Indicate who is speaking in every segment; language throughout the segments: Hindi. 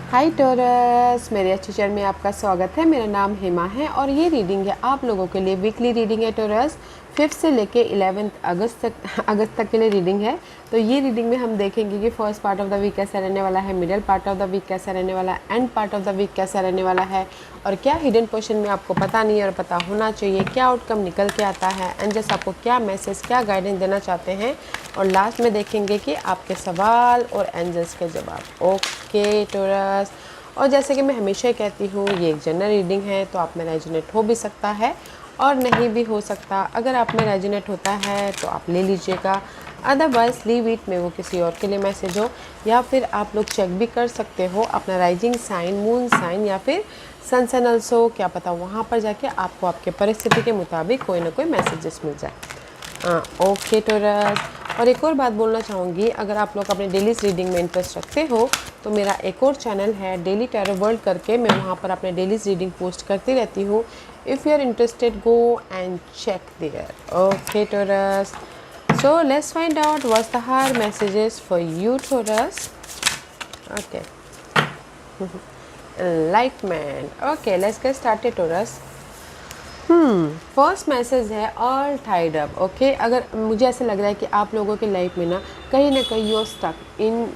Speaker 1: हाय टॉरस, मेरे अच्छे चैनल में आपका स्वागत है। मेरा नाम हेमा है और ये रीडिंग है आप लोगों के लिए। वीकली रीडिंग है टॉरस। 5 से लेके 11 अगस्त तक के लिए रीडिंग है। तो ये रीडिंग में हम देखेंगे कि first part of the week कैसा रहने वाला है, middle part of the week कैसा रहने वाला है, and part of the week कैसा रहने वाला है, और क्या हिडन पोर्शन में आपको पता नहीं है और पता होना चाहिए, क्या आउटकम निकल के आता है, एंड जस्ट आपको क्या मैसेज, क्या गाइडेंस देना चाहते हैं, और लास्ट में देखेंगे कि आपके सवाल और एंजल्स के जवाब। ओके टॉरस, और जैसे कि मैं हमेशा ही कहती हूँ, ये एक जनरल रीडिंग है, तो आप में रेजोनेट हो भी सकता है और नहीं भी हो सकता। अगर आप में रेजोनेट होता है तो आप ले लीजिएगा, अदरवाइज लीव इट में वो किसी और के लिए मैसेज हो, या फिर आप लोग चेक भी कर सकते हो अपना राइजिंग साइन, मून साइन या फिर सन सन ऑल्सो, क्या पता वहाँ पर जाके आपको आपके परिस्थिति के मुताबिक कोई ना कोई मैसेजेस मिल जाए। ओके टॉरस, और एक और बात बोलना चाहूँगी, अगर आप लोग अपने डेली रीडिंग में इंटरेस्ट रखते हो तो मेरा एक और चैनल है डेली टैरो वर्ल्ड करके, मैं वहाँ पर अपने डेली रीडिंग पोस्ट करती रहती हूँ। If you are interested go and check there. Okay Taurus, so let's find out what's the hour messages for you Taurus. Okay, enlightenment. Okay, let's get started Taurus. First message है ऑल टाइड अप। ओके, अगर मुझे ऐसा लग रहा है कि आप लोगों की लाइफ में ना कहीं यू स्टक इन,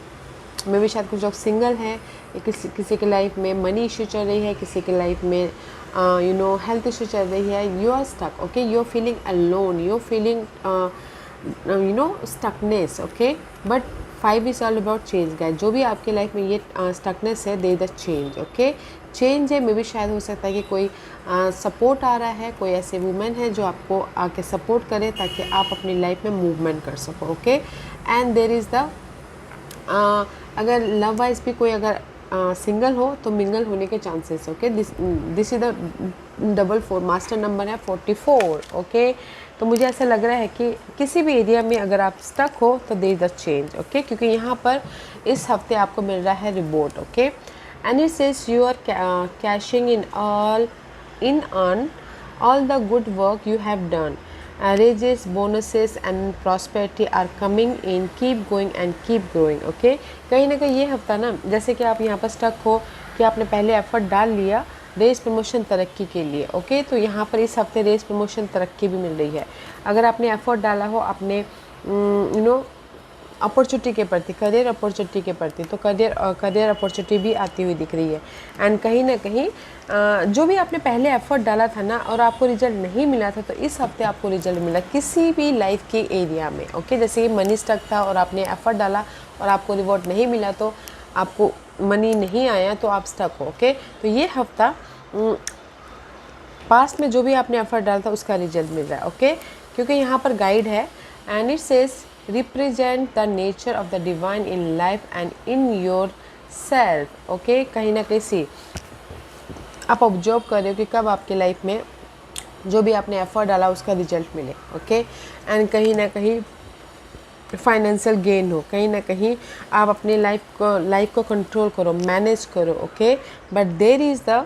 Speaker 1: मे भी शायद कुछ लोग सिंगल हैं, किसी की लाइफ में मनी इशू चल रही है, किसी की लाइफ में हेल्थ इशू चल रही है, you are stuck. Okay, you are feeling alone, you are feeling stuckness. Okay, but 5 is all about change guys. जो भी आपके लाइफ में ये स्टकनेस है, दे द चेंज। ओके, चेंज है, मे भी शायद हो सकता है कि कोई सपोर्ट आ रहा है, कोई ऐसे वुमेन है जो आपको आके सपोर्ट करे ताकि आप अपनी लाइफ में मूवमेंट कर सको। Okay, and there is the अगर लव वाइज भी कोई अगर सिंगल हो तो मिंगल होने के chances. Okay, this is the double 4, master number है 44। ओके, तो मुझे ऐसा लग रहा है कि किसी भी एरिया में अगर आप स्टक हो तो there is the change. Okay, क्योंकि यहाँ पर इस हफ्ते आपको मिल रहा है reward. Okay, and it says you are cashing in on all the good work you have done. Raises, bonuses and prosperity are coming in. Keep going and keep growing. Okay, कहीं ना कहीं ये हफ्ता ना, जैसे कि आप यहाँ पर स्टक हो कि आपने पहले एफर्ट डाल लिया रेस प्रमोशन तरक्की के लिए। ओके, तो यहाँ पर इस हफ्ते रेस प्रमोशन तरक्की भी मिल रही है। अगर आपने एफर्ट डाला हो अपने अपॉर्चुनिटी के प्रति, करियर अपॉर्चुनिटी के प्रति, तो करियर अपॉर्चुनिटी भी आती हुई दिख रही है। एंड कहीं ना कहीं जो भी आपने पहले एफर्ट डाला था ना और आपको रिजल्ट नहीं मिला था, तो इस हफ्ते आपको रिजल्ट मिला किसी भी लाइफ के एरिया में। ओके, जैसे कि मनी स्टक था और आपने एफर्ट डाला और आपको रिवॉर्ड नहीं मिला, तो आपको मनी नहीं आया, तो आप स्टक हो। ओके, तो ये हफ्ता पास्ट में जो भी आपने एफर्ट डाला था उसका रिजल्ट मिल रहा है। ओके, क्योंकि यहाँ पर गाइड है and it says represent the nature of the divine in life and in yourself. Okay, कहीं ना कहीं सी आप ऑब्जर्व कर रहे हो कि कब आपके लाइफ में जो भी आपने एफर्ट डाला उसका रिजल्ट मिले। ओके, एंड कहीं ना कहीं फाइनेंशियल गेन हो, कहीं ना कहीं आप अपने लाइफ को कंट्रोल करो, मैनेज करो। Okay, but there is the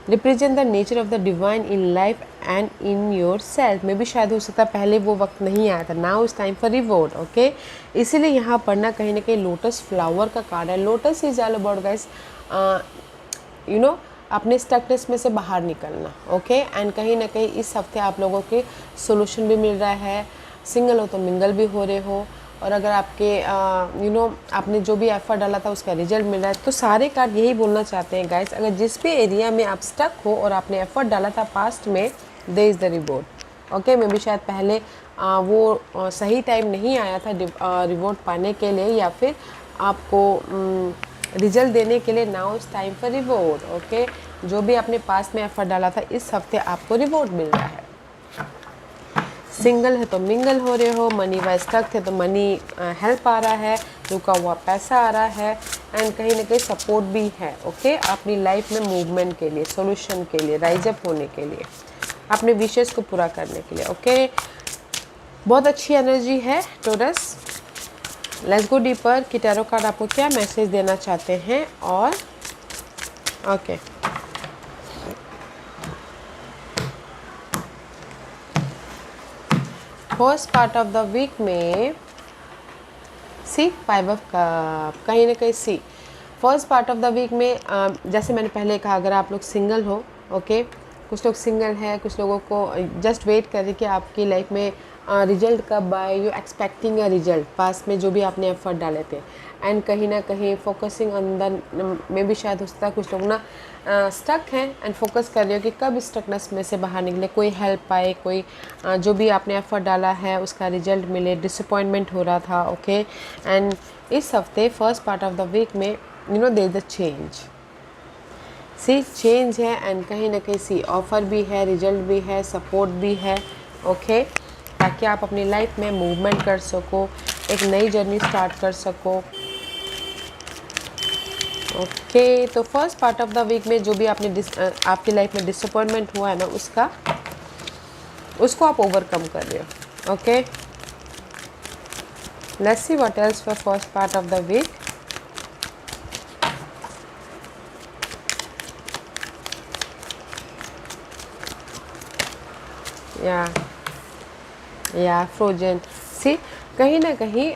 Speaker 1: represent the nature of the divine in life and in your self. में भी शायद हो सकता है पहले वो वक्त नहीं आया था, now is time for reward. Okay, इसीलिए यहाँ पर ना कहीं लोटस फ्लावर का कार्ड है। Lotus is all about guys अपने स्टकनेस में से बाहर निकलना। ओके, एंड कहीं ना कहीं इस हफ्ते आप लोगों के सोल्यूशन भी मिल रहा है। सिंगल हो तो मिंगल भी हो रहे हो, और अगर आपके आपने जो भी एफर्ट डाला था उसका रिजल्ट मिल रहा है। तो सारे कार्ड यही बोलना चाहते हैं गाइस, अगर जिस भी एरिया में आप स्टक हो और आपने एफर्ट डाला था पास्ट में, दे is the reward. Okay, may भी शायद पहले वो सही टाइम नहीं आया था रिवॉर्ड पाने के लिए या फिर आपको रिजल्ट देने के लिए। Now it's time for reward. Okay, जो भी आपने पास्ट में एफर्ट डाला था इस हफ्ते आपको रिवॉर्ड मिल रहा है। सिंगल है तो मिंगल हो रहे हो, मनी वाइज स्टक थे तो मनी हेल्प आ रहा है, रुका हुआ पैसा आ रहा है, एंड कहीं ना कहीं सपोर्ट भी है। ओके, अपनी लाइफ में मूवमेंट के लिए, सॉल्यूशन के लिए, राइज अप होने के लिए, अपने विशेष को पूरा करने के लिए। ओके, बहुत अच्छी एनर्जी है टॉरस। लेट्स गो डीपर कि टैरो कार्ड आपको क्या मैसेज देना चाहते हैं। और okay, first part of the week में सी 5 ऑफ कप, कहीं ना कहीं see first part of the week में जैसे मैंने पहले कहा, अगर आप लोग सिंगल हो, ओके, कुछ लोग सिंगल हैं, कुछ लोगों को जस्ट वेट कर रहे कि आपकी लाइफ में रिजल्ट कब आए, यू एक्सपेक्टिंग अ रिजल्ट, पास में जो भी आपने एफर्ट डाले थे, एंड कहीं ना कहीं फोकसिंग ऑन द में भी शायद हो सकता है कुछ लोग ना स्टक हैं एंड फोकस कर रहे हो कि कब स्टकनेस में से बाहर निकले, कोई हेल्प आए, कोई जो भी आपने एफर्ट डाला है उसका रिजल्ट मिले, डिसअपॉइंटमेंट हो रहा था, ओके। एंड इस हफ्ते first part of the week में there is the change, see change है, एंड कहीं ना कहीं सी ऑफ़र भी है, रिजल्ट भी है, सपोर्ट भी है, ओके, ताकि आप अपनी लाइफ में मूवमेंट कर सको, एक नई जर्नी स्टार्ट कर सको, ओके। तो first part of the week में जो भी आपकी लाइफ में डिसअपॉइंटमेंट हुआ है ना, उसको आप ओवरकम कर रहे हो, okay. Let's see what else for first part of the week. या फ्रोजन, सी कहीं ना कहीं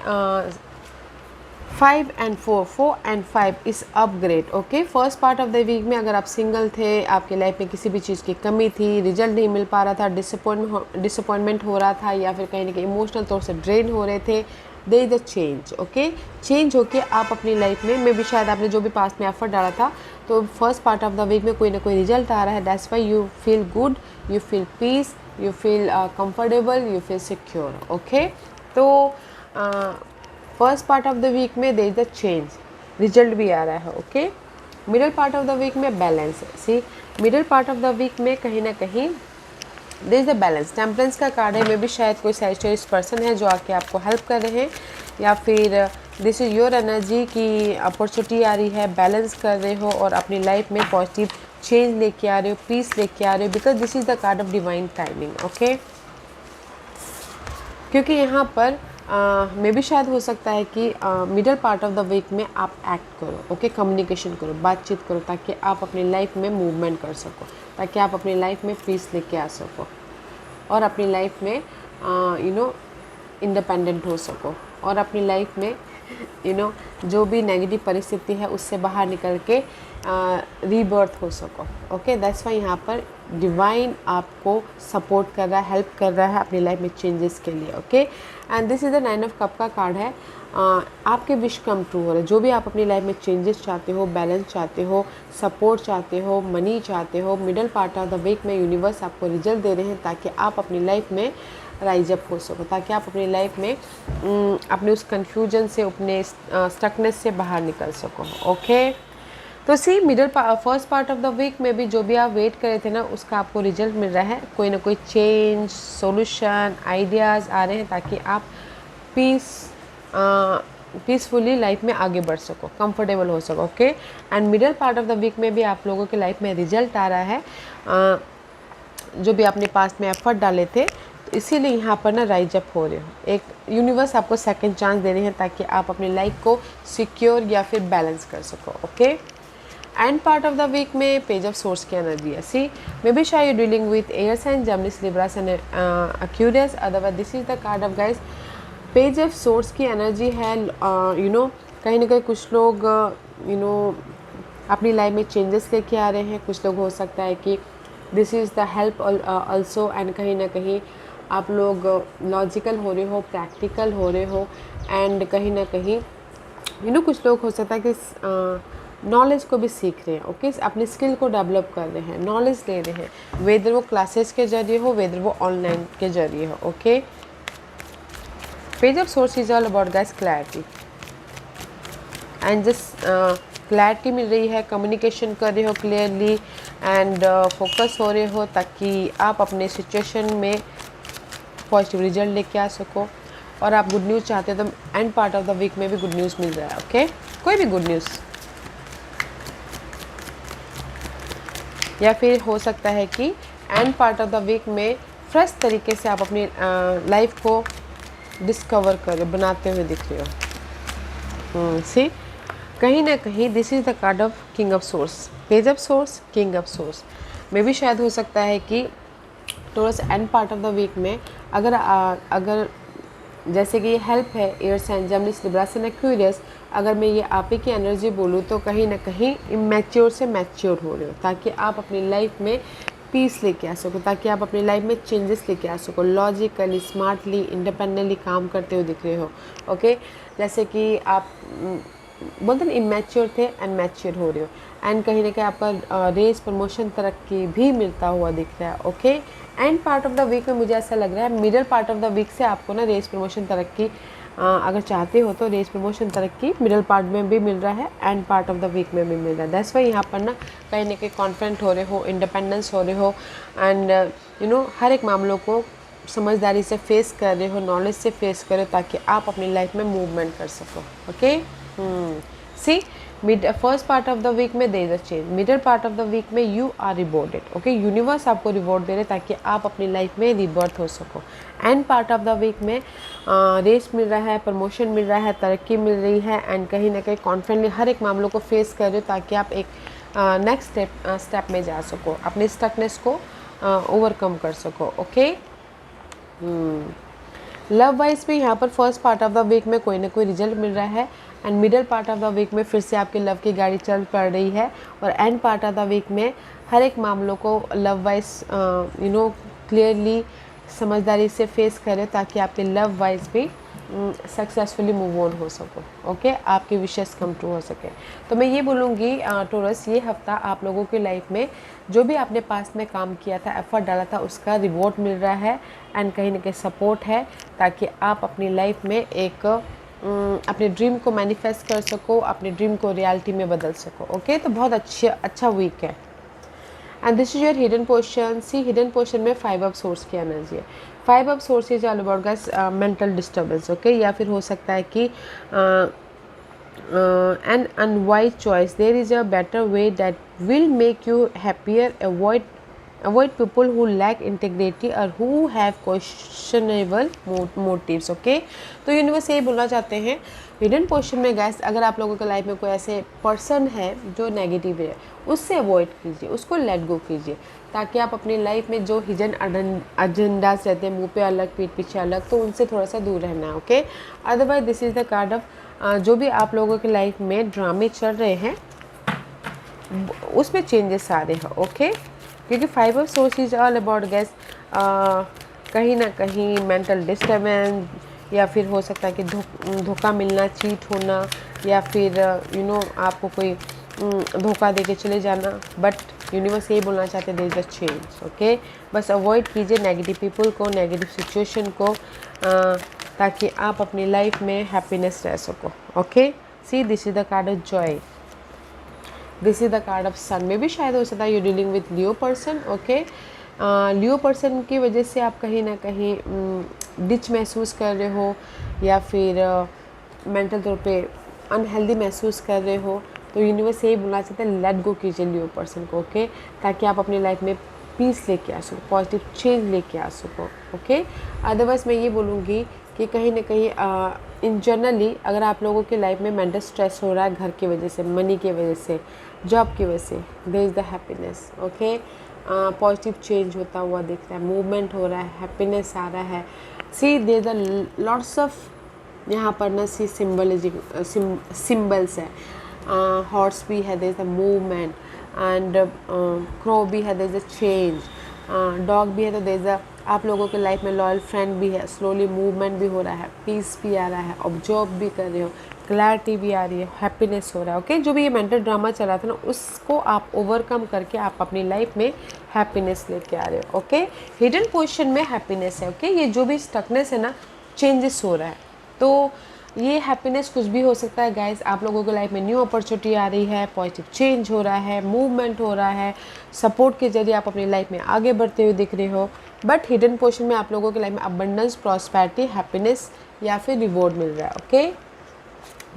Speaker 1: 5 and 4 and 5 is upgrade, okay. First part of the week में अगर आप सिंगल थे, आपकी लाइफ में किसी भी चीज़ की कमी थी, रिजल्ट नहीं मिल पा रहा था, डिसअपॉइंटमेंट हो रहा था, या फिर कहीं ना कहीं इमोशनल तौर से ड्रेन हो रहे थे, they is a change, okay. Change होके आप अपनी लाइफ में भी शायद आपने जो भी पास में एफर्ट डाला था, तो first part of the week में कोई ना कोई रिजल्ट आ रहा है, that's why you feel good, you feel peace, you feel comfortable, you feel secure, okay. तो first part of the week में there is the change, result भी आ रहा है, okay. Middle part of the week में बैलेंस है, see middle part of the week में कहीं ना कहीं there is the balance, temperance का कार्ड है, मे भी शायद कोई सैजिटेरियस पर्सन है जो आके आपको हेल्प कर रहे हैं, या फिर दिस इज़ योर एनर्जी की अपॉर्चुनिटी आ रही है, बैलेंस कर रहे हो और अपनी लाइफ में पॉजिटिव चेंज लेके आ रहे हो, पीस लेके आ रहे हो, because this is the card of divine timing, okay. क्योंकि यहाँ पर मे भी शायद हो सकता है कि middle part of the week में आप एक्ट करो, ओके, कम्युनिकेशन करो, बातचीत करो, ताकि आप अपनी लाइफ में मूवमेंट कर सको, ताकि आप अपनी लाइफ में पीस लेके आ सको और अपनी लाइफ में इंडिपेंडेंट हो सको, और अपनी लाइफ में जो भी नेगेटिव परिस्थिति है उससे बाहर निकल के रीबर्थ हो सको, ओके। दैट्स वाई यहाँ पर डिवाइन आपको सपोर्ट कर रहा है, हेल्प कर रहा है अपनी लाइफ में चेंजेस के लिए, okay. And this is the 9 of cup का कार्ड है, आपके विश कम ट्रू हो रहे हैं, जो भी आप अपनी लाइफ में चेंजेस चाहते हो, बैलेंस चाहते हो, सपोर्ट चाहते हो, मनी चाहते हो, middle part of the week में यूनिवर्स आपको रिजल्ट दे रहे हैं, ताकि आप अपनी लाइफ में राइज अप हो सको, ताकि आप अपनी लाइफ में अपने उस कन्फ्यूजन से, अपने स्टकनेस से बाहर निकल सको, ओके। तो see first part of the week में भी जो भी आप वेट कर रहे थे ना, उसका आपको रिजल्ट मिल रहा है, कोई ना कोई चेंज, सॉल्यूशन, आइडियाज़ आ रहे हैं, ताकि आप पीसफुली लाइफ में आगे बढ़ सको, कंफर्टेबल हो सको, okay. And middle part of the week में भी आप लोगों के लाइफ में रिजल्ट आ रहा है, जो भी आपने पास में एफर्ट डाले थे, तो इसीलिए यहाँ पर ना राइज अप हो रहे हो, एक यूनिवर्स आपको सेकंड चांस दे रहे हैं, ताकि आप अपनी लाइफ को सिक्योर या फिर बैलेंस कर सको, okay. End part of the week में पेज ऑफ सोर्स की एनर्जी है, सी मे बी शायद you dealing with air sign, Gemini, Libra and Aquarius, otherwise this is the card of guys. Page of swords की एनर्जी है, कहीं ना कहीं कुछ लोग अपनी लाइफ में चेंजेस लेके आ रहे हैं, कुछ लोग हो सकता है कि this is the help also, and कहीं ना कहीं आप लोग लॉजिकल हो रहे हो, प्रैक्टिकल हो रहे हो, एंड कहीं ना कहीं कुछ लोग हो सकता है कि नॉलेज को भी सीख रहे हैं, ओके, अपनी स्किल को डेवलप कर रहे हैं, नॉलेज ले रहे हैं, वेदर वो क्लासेस के जरिए हो, वेदर वो ऑनलाइन के जरिए हो, okay. Page of swords is all about guys clarity, and just clarity मिल रही है, कम्युनिकेशन कर रहे हो क्लियरली, एंड फोकस हो रहे हो, ताकि आप अपने सिचुएशन में पॉजिटिव रिजल्ट लेके आ सको, और आप गुड न्यूज़ चाहते हो तो end part of the week में भी गुड न्यूज़ मिल रहा है, ओके, कोई भी गुड न्यूज़, या फिर हो सकता है कि end part of the week में फ्रेश तरीके से आप अपनी लाइफ को डिस्कवर कर बनाते हुए दिख रहे हो, सी कहीं ना कहीं this is the card of king of swords, page of swords, king of swords. मे भी शायद हो सकता है कि Taurus end part of the week में अगर जैसे कि ये हेल्प है air sign, Gemini, Libra and Aquarius, अगर मैं ये आप ही की एनर्जी बोलूँ तो कहीं ना कहीं इमेच्योर से मैच्योर हो रहे हो, ताकि आप अपनी लाइफ में पीस लेके आ सको, ताकि आप अपनी लाइफ में चेंजेस लेके आ सको, लॉजिकली, स्मार्टली, इंडिपेंडेंटली काम करते हुए दिख रहे हो। ओके, जैसे कि आप बोलते ना इमेच्योर थे एंड मैच्योर हो रहे हो, एंड कहीं ना कहीं आपका रेस, प्रमोशन, तरक्की भी मिलता हुआ दिख रहा है। Okay, end part of the week में मुझे ऐसा लग रहा है middle part of the week से आपको ना रेस, प्रमोशन, तरक्की अगर चाहते हो तो रेस, प्रमोशन, तरक्की मिडल पार्ट में भी मिल रहा है and part of the week में भी मिल रहा है। दैट्स वाई यहाँ पर ना कहीं कॉन्फिडेंट हो रहे हो, इंडिपेंडेंस हो रहे हो, एंड हर एक मामलों को समझदारी से फेस कर रहे हो, नॉलेज से फेस कर रहे हो, ताकि आप अपनी लाइफ में मूवमेंट कर सको। Okay, see first part of the week में there is a change, middle part of the week में you are rewarded. Okay, universe आपको रिवॉर्ड दे रहे ताकि आप अपनी लाइफ में रिबर्थ हो सको। End part of the week में रेस मिल रहा है, प्रमोशन मिल रहा है, तरक्की मिल रही है, एंड कहीं ना कहीं कॉन्फिडेंटली हर एक मामलों को फेस कर रहे हो ताकि आप एक नेक्स्ट स्टेप में जा सको, अपनी स्टकनेस को ओवरकम कर सको। ओके, लव वाइज भी यहाँ पर first part of the week में कोई ना कोई रिजल्ट मिल रहा है, and middle part of the week में फिर से आपके लव की गाड़ी चल पड़ रही है, और end part of the week में हर एक मामलों को लव वाइज क्लियरली, समझदारी से फेस करें ताकि आपके लव वाइज भी सक्सेसफुली मूव ऑन हो सको। ओके, आपकी विशेस कम ट्रू हो सके। तो मैं ये बोलूँगी टोरस, ये हफ्ता आप लोगों की लाइफ में जो भी आपने पास्ट में काम किया था, एफर्ट डाला था, उसका रिवॉर्ड मिल रहा है, एंड कहीं ना कहीं सपोर्ट है ताकि आप अपनी लाइफ में एक अपने ड्रीम को मैनिफेस्ट कर सको, अपने ड्रीम को रियलिटी में बदल सको। ओके, तो बहुत अच्छा वीक है। And this is your hidden portion. See, hidden portion में 5 ऑफ सोर्स की एनर्जी है। 5 of swords is all about guys mental disturbance. Okay, या फिर हो सकता है कि an unwise choice. There is a better way that will make you happier. Avoid people who lack integrity or who have questionable motives. Okay, तो यूनिवर्स यही बोलना चाहते हैं हिडन पोर्शन में गैस, अगर आप लोगों के लाइफ में कोई ऐसे पर्सन है जो नेगेटिव है, उससे अवॉइड कीजिए, उसको लेट गो कीजिए, ताकि आप अपनी लाइफ में जो हिडन एजेंडास रहते हैं, मुंह पे अलग, पीठ पीछे अलग, तो उनसे थोड़ा सा दूर रहना है। Okay, otherwise this is the card of जो भी आप लोगों की लाइफ में ड्रामे चल रहे हैं उसमें चेंजेस आ रहे हैं। ओके, क्योंकि 5 of swords is all about gas कहीं ना कहीं मेंटल डिस्टर्बेंस, या फिर हो सकता है कि धोखा मिलना, चीट होना, या फिर आपको कोई धोखा दे के चले जाना। बट यूनिवर्स यही बोलना चाहते हैं, there is a change. Okay, बस अवॉइड कीजिए नेगेटिव पीपल को, नेगेटिव सिचुएशन को, ताकि आप अपनी लाइफ में हैप्पीनेस रह सको। Okay, see this is the card of joy, this is the card of sun. में भी शायद हो सकता है you dealing with Leo person. Okay, Leo person की वजह से आप कहीं ना कहीं डिच महसूस कर रहे हो, या फिर मेंटल तौर पे अनहेल्दी महसूस कर रहे हो, तो यूनिवर्स यही बोलना चाहते हैं लेट गो कीजिए लियो पर्सन को। ओके, ताकि आप अपनी लाइफ में पीस लेके आ सको, पॉजिटिव चेंज लेके आ सको। ओके, अदरवाइज मैं ये बोलूँगी कि कहीं ना कहीं इन जनरली अगर आप लोगों की लाइफ में मेंटल स्ट्रेस हो रहा है घर की वजह से, मनी की वजह से, जॉब की वजह से, there is the happiness. Okay, positive change होता हुआ दिख रहा है, मूवमेंट हो रहा है, हैप्पीनेस आ रहा है। See there is the lots of यहाँ पर ना सी सिम्बल्स है, हॉर्स भी है, there is the movement, and crow भी है, there is a change, dog भी है, तो देयर इज़ अ आप लोगों के लाइफ में लॉयल फ्रेंड भी है, स्लोली मूवमेंट भी हो रहा है, पीस भी आ रहा है, ऑब्जर्व भी कर रहे हो, क्लैरिटी भी आ रही है, हैप्पीनेस हो रहा है। ओके, जो भी ये मेंटल ड्रामा चला था ना, उसको आप ओवरकम करके आप अपनी लाइफ में हैप्पीनेस लेके आ रहे हो। ओके, हिडन पोजीशन में हैप्पीनेस है। ओके, ये जो भी स्टकनेस है ना, चेंजेस हो रहा है, तो ये हैप्पीनेस कुछ भी हो सकता है गाइस। आप लोगों की लाइफ में न्यू अपॉर्चुनिटी आ रही है, पॉजिटिव चेंज हो रहा है, मूवमेंट हो रहा है, सपोर्ट के जरिए आप अपनी लाइफ में आगे बढ़ते हुए दिख रहे हो। बट हिडन पोर्शन में आप लोगों की लाइफ में अबंडेंस, प्रॉस्पेरिटी, हैप्पीनेस या फिर रिवॉर्ड मिल रहा है। Okay,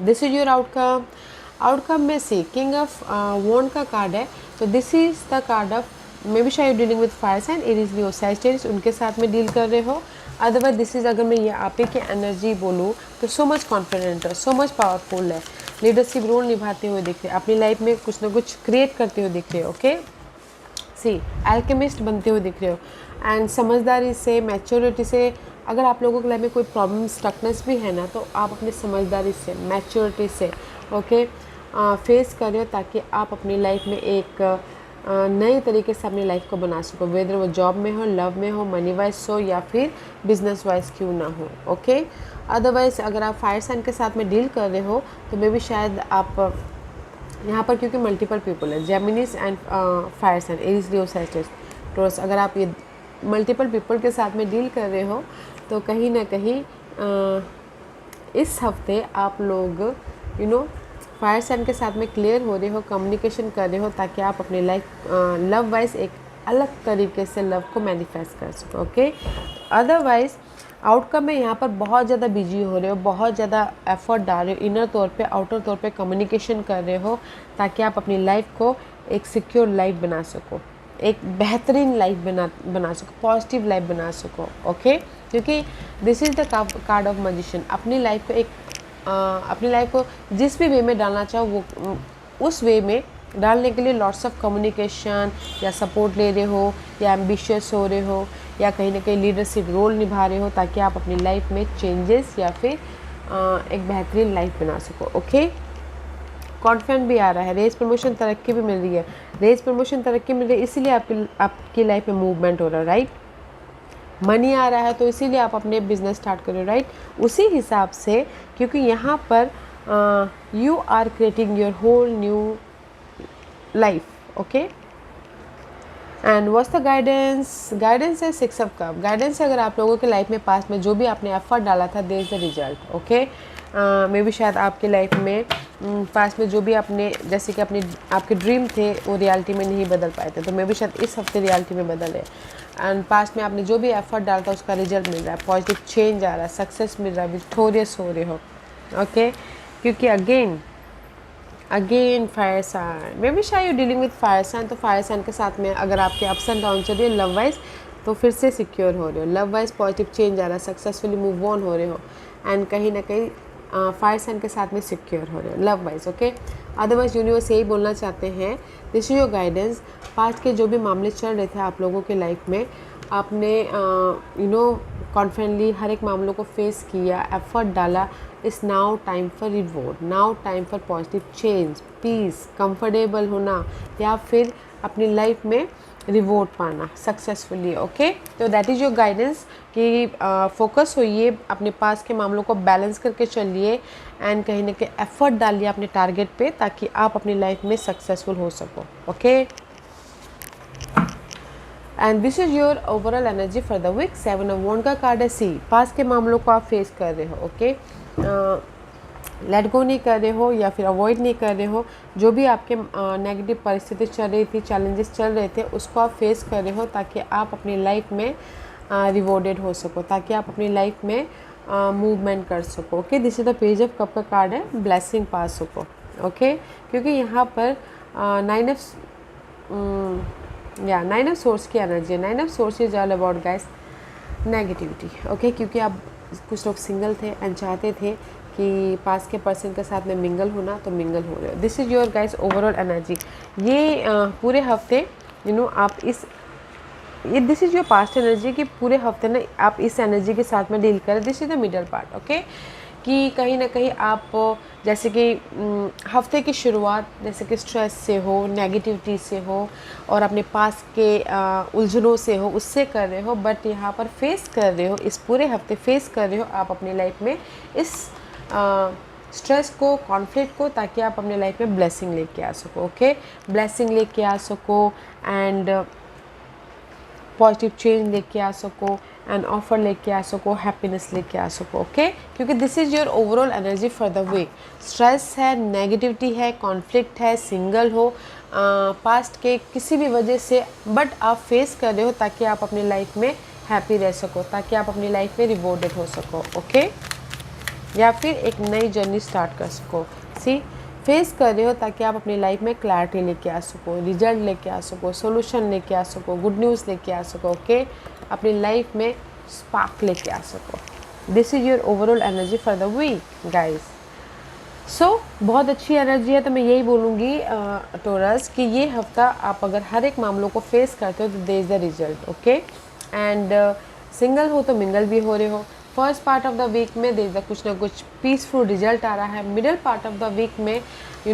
Speaker 1: this is your outcome. Outcome में से किंग ऑफ वॉन्ड का कार्ड है, तो this is the card of may be शायद dealing with fire sign, Aries, Leo, Sagittarius, उनके साथ में डील कर रहे हो। अदरवाइज दिस इज, अगर मैं ये आप ही की एनर्जी बोलूँ तो सो मच कॉन्फिडेंट है, सो मच पावरफुल है, लीडरशिप रोल निभाते हुए दिख रहे हैं, अपनी लाइफ में कुछ ना कुछ क्रिएट करते हुए दिख रहे हो। ओके, सी एल्केमिस्ट बनते हुए दिख रहे हो, एंड समझदारी से, मैच्योरिटी से, अगर आप लोगों के लाइफ में कोई प्रॉब्लम, स्टकनेस भी है ना, तो आप अपनी समझदारी से, मैच्योरिटी से ओके, फेस कर रहे हो ताकि आप अपनी लाइफ में एक नए तरीके से अपनी लाइफ को बना सको, वेदर वो जॉब में हो, लव में हो, मनी वाइज हो या फिर बिजनेस वाइज क्यों ना हो। ओके, अदरवाइज अगर आप फायर साइन के साथ में डील कर रहे हो तो मे भी शायद आप यहाँ पर, क्योंकि मल्टीपल पीपल है, Geminis and fire sign, Aries, Leo, Sagittarius, Taurus, अगर आप ये मल्टीपल पीपल के साथ में डील कर रहे हो तो कहीं ना कहीं इस हफ्ते आप लोग फायर साइन के साथ में क्लियर हो रहे हो, कम्युनिकेशन कर रहे हो ताकि आप अपनी लाइफ लव वाइज एक अलग तरीके से लव को मैनिफेस्ट कर सको। ओके, अदरवाइज आउटकम में यहाँ पर बहुत ज़्यादा बिजी हो रहे हो, बहुत ज़्यादा एफर्ट डाल रहे हो, इनर तौर पे आउटर तौर पे कम्युनिकेशन कर रहे हो ताकि आप अपनी लाइफ को एक सिक्योर लाइफ बना सको, एक बेहतरीन लाइफ बना सको, पॉजिटिव लाइफ बना सको। ओके, क्योंकि this is the card of magician. अपनी लाइफ को अपनी लाइफ को जिस भी वे में डालना चाहो वो उस वे में डालने के लिए लॉट्स ऑफ कम्युनिकेशन या सपोर्ट ले रहे हो या एम्बिशियस हो रहे हो या कहीं ना कहीं लीडरशिप रोल निभा रहे हो ताकि आप अपनी लाइफ में चेंजेस या फिर एक बेहतरीन लाइफ बना सको। ओके, कॉन्फिडेंट भी आ रहा है, रेस प्रमोशन तरक्की भी मिल रही है, रेस प्रमोशन तरक्की मिल रही है इसीलिए आपकी लाइफ में मूवमेंट हो रहा है, राइट। मनी आ रहा है तो इसीलिए आप अपने बिजनेस स्टार्ट करो, राइट। उसी हिसाब से क्योंकि यहाँ पर you are creating your whole new life. Okay, and what's the guidance, guidance है 6 ऑफ कप। गाइडेंस है अगर आप लोगों के लाइफ में पास में जो भी आपने एफर्ट डाला था there is the result. Okay, may भी शायद आपके लाइफ में पास में जो भी आपने जैसे कि आपके ड्रीम थे वो रियलिटी में नहीं बदल पाए थे, तो मे भी शायद इस हफ्ते रियलिटी में बदले। एंड पास्ट में आपने जो भी एफर्ट डाला था उसका रिजल्ट मिल रहा है, पॉजिटिव चेंज आ रहा है, सक्सेस मिल रहा है, विक्टोरियस हो रहे हो। ओके, क्योंकि again fire sign, may be शायद you dealing with fire sign, तो फायर साइन के साथ में अगर आपके अप्स एंड डाउन चल रही है लव वाइज तो फिर से सिक्योर हो रहे हो, लव वाइज पॉजिटिव चेंज आ रहा है, सक्सेसफुली मूव ऑन हो रहे हो एंड कहीं ना कहीं फायर साइन के साथ में सिक्योर हो रहे हो love wise. Okay, otherwise universe यही बोलना चाहते हैं, this is your guidance. Past के जो भी मामले चल रहे थे आप लोगों के लाइफ में, आपने कॉन्फिडेंटली हर एक मामलों को फेस किया, एफर्ट डाला, is now time for reward, now time for positive change, peace, comfortable होना या फिर अपनी लाइफ में रिवॉर्ड पाना सक्सेसफुली। ओके, तो दैट इज़ योर गाइडेंस कि फोकस होइए, अपने पास के मामलों को बैलेंस करके चलिए एंड कहीं ना कहीं एफर्ट डालिए अपने टारगेट पे ताकि आप अपनी लाइफ में सक्सेसफुल हो सको। Okay, and this is your overall energy for the week. 7 of wand का कार्ड है सी, पास के मामलों को आप फेस कर रहे हो। ओके, लेट गो नहीं कर रहे हो या फिर अवॉइड नहीं कर रहे हो, जो भी आपके नेगेटिव परिस्थिति चल रही थी, चैलेंजेस चल रहे थे, उसको आप फेस कर रहे हो ताकि आप अपनी लाइफ में रिवॉर्डेड हो सको, ताकि आप अपनी लाइफ में मूवमेंट कर सको। Okay, this is the page of cup का कार्ड है, ब्लेसिंग पा सको। ओके, क्योंकि यहाँ पर 9 ऑफ सोर्स की एनर्जी है। 9 of swords is all about guys negativity. Okay, क्योंकि आप कुछ लोग सिंगल थे एंड चाहते थे कि पास के पर्सन के साथ में मिंगल होना, तो मिंगल हो रहे हो। This is your guys overall energy. ये पूरे हफ्ते आप this is your past energy कि पूरे हफ्ते ना आप इस एनर्जी के साथ में डील करें। This is the middle part. Okay, कि कहीं ना कहीं आप जैसे कि हफ्ते की शुरुआत जैसे कि स्ट्रेस से हो, नेगेटिविटी से हो और अपने पास के उलझनों से हो, उससे कर रहे हो, बट यहाँ पर फेस कर रहे हो, इस पूरे हफ्ते फेस कर रहे हो आप अपनी लाइफ में इस स्ट्रेस को, कॉन्फ्लिक्ट को, ताकि आप अपने लाइफ में ब्लेसिंग लेके आ सको। ओके, ब्लेसिंग लेके आ सको एंड पॉजिटिव चेंज लेके आ सको एंड ऑफर लेके आ सको, हैप्पीनेस लेके आ सको। ओके, क्योंकि this is your overall energy for the week. Stress है, नेगेटिविटी है, कॉन्फ्लिक्ट है, सिंगल हो, पास्ट के किसी भी वजह से, बट आप फेस कर रहे हो ताकि आप अपनी लाइफ में हैप्पी रह सको, ताकि आप अपनी लाइफ में रिवॉर्डेड हो सको। ओके, या फिर एक नई जर्नी स्टार्ट कर सको। सी, फेस कर रहे हो ताकि आप अपनी लाइफ में क्लैरिटी लेके आ सको, रिजल्ट लेके आ सको, सोल्यूशन लेके आ सको, गुड न्यूज़ लेके आ सको। ओके, अपनी लाइफ में स्पार्क लेके आ सको। This is your overall energy for the week guys. So बहुत अच्छी एनर्जी है, तो मैं यही बोलूँगी टोरस कि ये हफ्ता आप अगर हर एक मामलों को फेस करते हो तो there is the result. Okay, and single हो तो मिंगल भी हो रहे हो, first part of the week में देर कुछ ना कुछ पीसफुल रिजल्ट आ रहा है। Middle part of the week में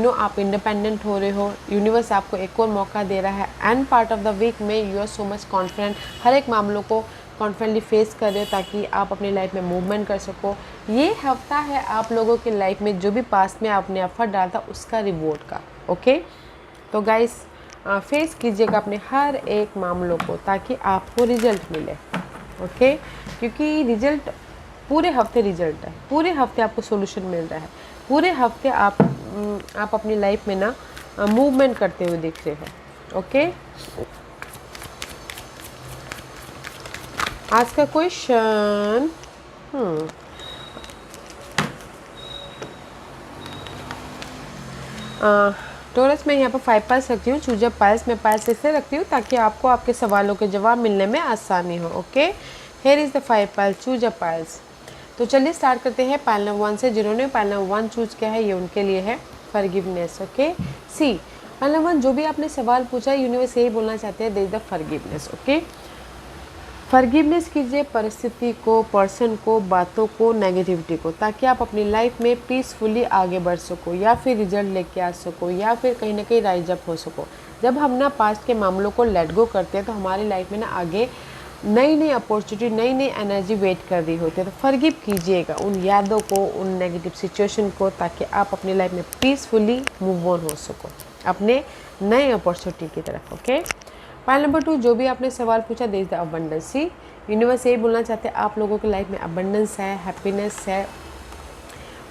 Speaker 1: आप इंडिपेंडेंट हो रहे हो, यूनिवर्स आपको एक और मौका दे रहा है। And part of the week में you are so much confident, हर एक मामलों को कॉन्फिडेंटली फेस कर रहे हो ताकि आप अपनी लाइफ में मूवमेंट कर सको। ये हफ्ता है आप लोगों की लाइफ में जो भी पास्ट में आपने एफर्ट डाला था उसका रिवॉर्ड का। ओके, तो गाइस फेस कीजिएगा अपने हर एक मामलों को ताकि आपको रिजल्ट मिले। ओके, क्योंकि रिजल्ट पूरे हफ्ते रिजल्ट है, पूरे हफ्ते आपको सॉल्यूशन मिल रहा है, पूरे हफ्ते आप अपनी लाइफ में ना मूवमेंट करते हुए दिख रहे हो। ओके, आज का क्वेश्चन टोरस में यहाँ पर 5 पाइल्स रखती हूँ। चूज अप पाइल्स मैं पाइल्स इसलिए रखती हूँ ताकि आपको आपके सवालों के जवाब मिलने में आसानी हो। Okay, here is the 5 piles, choose up piles. तो चलिए स्टार्ट करते हैं पाइल नंबर 1 से। जिन्होंने पाइल नंबर 1 चूज किया है ये उनके लिए है फॉरगिवनेस। ओके, सी पाइल नंबर 1 जो भी आपने सवाल पूछा है यूनिवर्स यही बोलना चाहते हैं, there is the forgiveness. Okay, forgiveness कीजिए परिस्थिति को, पर्सन को, बातों को, नेगेटिविटी को, ताकि आप अपनी लाइफ में पीसफुली आगे बढ़ सको या फिर रिजल्ट लेके आ सको या फिर कहीं ना कहीं राइज अप हो सको। जब हम ना पास्ट के मामलों को लेट गो करते हैं तो हमारी लाइफ में ना आगे नई नई अपॉर्चुनिटी, नई नई एनर्जी वेट कर रही होती है। तो फॉरगिव कीजिएगा उन यादों को, उन नेगेटिव सिचुएशन को, ताकि आप अपनी लाइफ में पीसफुली मूव ऑन हो सको अपने नए अपॉर्चुनिटी की तरफ। ओके, पाइल नंबर 2 जो भी आपने सवाल पूछा, there is the abundance. Universe यही बोलना चाहते हैं आप लोगों की लाइफ में अबंडेंस है, हैप्पीनेस है,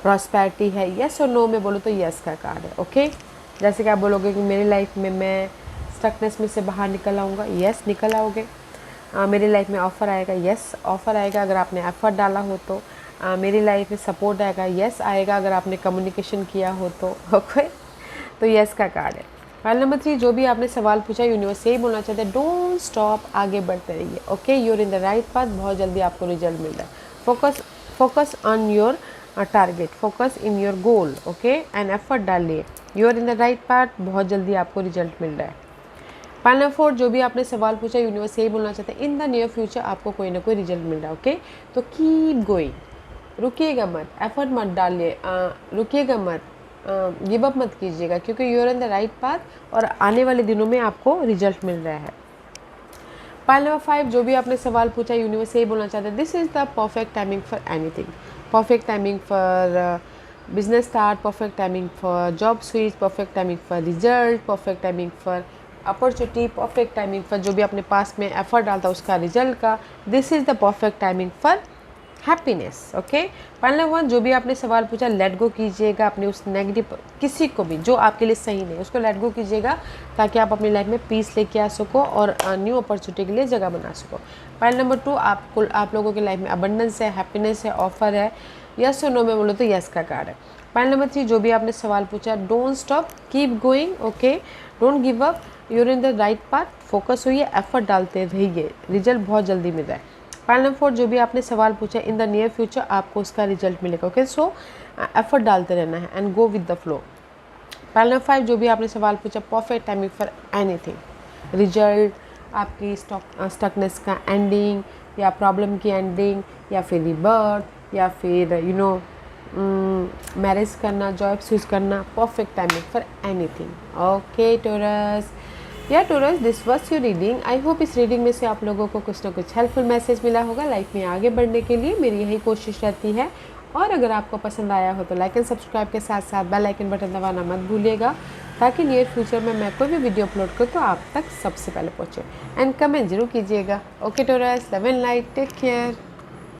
Speaker 1: प्रॉस्पेरिटी है। यस और नो में बोलो तो यस का कार्ड है। ओके, जैसे कि आप बोलोगे कि मेरी लाइफ में मैं स्टकनेस में से बाहर निकल आऊँगा, यस निकल आओगे। मेरी लाइफ में ऑफ़र आएगा, यस ऑफ़र आएगा अगर आपने एफर्ट डाला हो तो। मेरी लाइफ में सपोर्ट आएगा, यस आएगा अगर आपने कम्युनिकेशन किया हो तो। ओके, तो यस का कार्ड है। पाइल नंबर 3 जो भी आपने सवाल पूछा यूनिवर्स यही बोलना चाहते हैं, डोंट स्टॉप, आगे बढ़ते रहिए। Okay, you're in the right path, बहुत जल्दी आपको रिजल्ट मिल रहा है। Focus on your target, focus in your goal. Okay, and effort डालिए, you're in the right path, बहुत जल्दी आपको रिजल्ट मिल रहा है। पाइल नंबर 4 जो भी आपने सवाल पूछा यूनिवर्स यही बोलना चाहते हैं, इन द नियर फ्यूचर आपको कोई ना कोई रिजल्ट मिल रहा है। ओके, तो कीप गोइंग, रुकिएगा मत, एफर्ट मत डालिए, रुकिएगा मत, गिव अप मत कीजिएगा, क्योंकि you are in the right path और आने वाले दिनों में आपको रिजल्ट मिल रहा है। पाइल नंबर 5 जो भी आपने सवाल पूछा यूनिवर्स यही बोलना चाहते हैं, this is the perfect timing for anything, perfect timing for business start, perfect timing for job switch, perfect timing for result, perfect timing for opportunity, perfect timing for जो भी आपने पास में एफर्ट डालता उसका रिजल्ट का। This is the perfect timing for happiness. Okay, pile number 1 जो भी आपने सवाल पूछा लेट गो कीजिएगा अपने उस नेगेटिव किसी को भी जो आपके लिए सही नहीं उसको लेट गो कीजिएगा ताकि आप अपनी लाइफ में पीस लेके आ सको और न्यू अपॉर्चुनिटी के लिए जगह बना सको। पाइल नंबर 2 आप लोगों की लाइफ में अबंडेंस है, हैप्पीनेस है, ऑफर है, यस और नो में बोलो तो यस का कार्ड है। पाइल नंबर 3 जो भी आपने सवाल पूछा, don't stop, keep going. Okay, don't give up, your in the right path, focus होइए, एफर्ट डालते रहिए, रिजल्ट बहुत जल्दी मिल रहा है। पाइल नंबर 4 जो भी आपने सवाल पूछा, इन द नियर फ्यूचर आपको उसका रिजल्ट मिलेगा। ओके, सो एफर्ट डालते रहना है and go with the flow. Pile number 5 जो भी आपने सवाल पूछा, perfect timing for anything, result, आपकी स्टकनेस का एंडिंग या प्रॉब्लम की एंडिंग या फिर रिबर्थ या फिर मैरिज करना, जॉब स्विच करना, perfect timing for anything. Okay Taurus, या Taurus, this was your reading. I hope इस रीडिंग में से आप लोगों को कुछ ना कुछ हेल्पफुल मैसेज मिला होगा। लाइफ में आगे बढ़ने के लिए मेरी यही कोशिश रहती है। और अगर आपको पसंद आया हो तो लाइक एंड सब्सक्राइब के साथ साथ बेल आइकन बटन दबाना मत भूलिएगा ताकि नियर फ्यूचर में मैं कोई भी वीडियो अपलोड करूँ तो आप तक सबसे पहले पहुँचे। एंड कमेंट जरूर कीजिएगा। Okay Taurus, love and light, take care.